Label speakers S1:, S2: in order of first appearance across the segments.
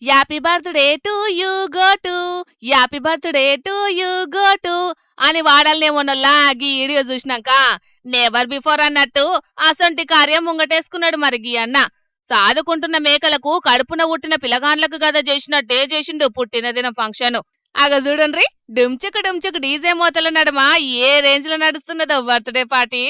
S1: Appy birthday to you go to Appy birthday to you go to అని వాడాలనేమోనల్లా గీ video జూసినాక never before అన్నట్టు అసొంటి కార్యం ముంగటేసుకున్నాడు మరి గీ అన్న. సాదుకుంటున్న మేకలకు కడుపున పుట్టిన పిలగాండ్లకు గదా చేసినట్టే చేసిండు పుట్టినదినం ఫంక్షను. అగ చూడుండ్రి డుంచుకు డుంచుకు డీజే మోతల నడుమ ఏ రేంజ్ లో నడుస్తున్నదో బర్త్‌డే పార్టీ.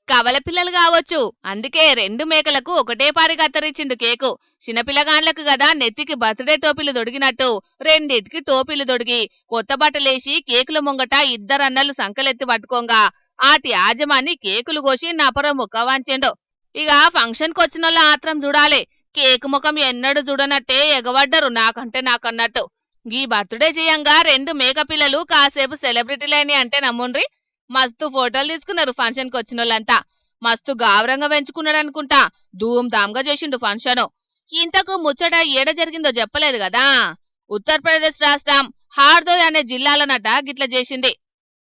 S1: కవల పిల్లలు కావచ్చు అందుకే రెండు మేకలకు ఒకటే పారి కత్తరిచ్చిండు కేకు. చిన్నపిల్లగాండ్లకు గదా నెత్తికి బర్త్‌డే టోపీలు దొడిగినట్టు రెండిటికి టోపీలు దొడిగి కొత్త బట్టలేసి కేకుల ముంగట ఇద్దరన్నలు సంకలెత్తి పట్టుకోంగా ఆటి యాజమాని కేకులు కోసి నపర ముక్క వంచెండు. ఇక ఫంక్షన్ కొచ్చినోళ్ళ ఆత్రం చూడాలే. కేకు ముఖం ఎన్నడూ చూడనట్టే ఎగబడ్డరు నాకంటే నాకన్నట్టు. గీ బర్త్‌డే చేయంగా రెండు మేక పిల్లలు కాసేపు సెలబ్రిటీలని అంటే నమ్ముండ్రి. మస్తు ఫోటోలు తీసుకున్నారు ఫంక్షన్ కి వచ్చినోళ్ళంతా. మస్తు గావరంగా పెంచుకున్నాడనుకుంటా. ధూమ్ ధామ్ గా చేసిండు ఫంక్షన్. ఇంతకు ముచ్చట ఏడ జరిగిందో చెప్పలేదు కదా. ఉత్తరప్రదేశ్ రాష్ట్రం హార్దోయ్ అనే జిల్లాలనట గిట్ల చేసింది.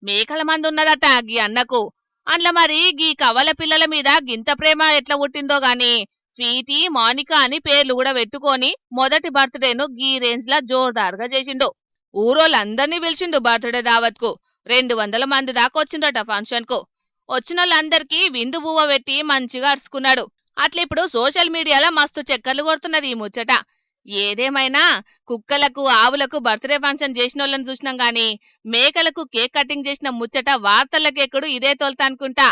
S1: మేకల మంది ఉన్నదట గీ అన్నకు. అండ్ల మరి గీ కవల పిల్లల మీద గింత ప్రేమ ఎట్లా పుట్టిందో గాని స్వీటీ మోనికా అని పేర్లు కూడా పెట్టుకొని మొదటి బర్త్‌డేను గీ రేంజ్ లా జోర్దార్గా చేసిండు. ఊరోళ్ళందర్నీ పిలిచిండు బర్త్‌డే దావత్ కు. 200 మంది దాకా వచ్చిండ్రట ఫంక్షన్ కు. వచ్చినోళ్ళందరికీ విందు బువ్వ పెట్టి మంచిగా అరుచుకున్నాడు. అట్లిప్పుడు సోషల్ మీడియాలో మస్తు చక్కర్లు కొడుతున్నది ఈ ముచ్చట. ఏదేమైనా కుక్కలకు ఆవులకు బర్త్‌డే ఫంక్షన్ చేసినోళ్ళని చూసినాం గాని మేకలకు కేక్ కటింగ్ చేసిన ముచ్చట వార్తలకెక్కుడు ఇదే తొలుత అనుకుంటా.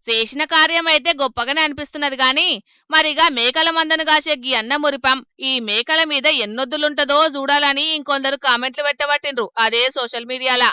S1: చేసిన కార్యం అయితే గొప్పగానే అనిపిస్తున్నది గాని మరిగా మేకల మందను కాసే గీ అన్న మురిపం ఈ మేకల మీద ఎన్నొద్దులుంటదో చూడాలని ఇంకొందరు కామెంట్లు పెట్టబట్టిండ్రు అదే సోషల్ మీడియాలా.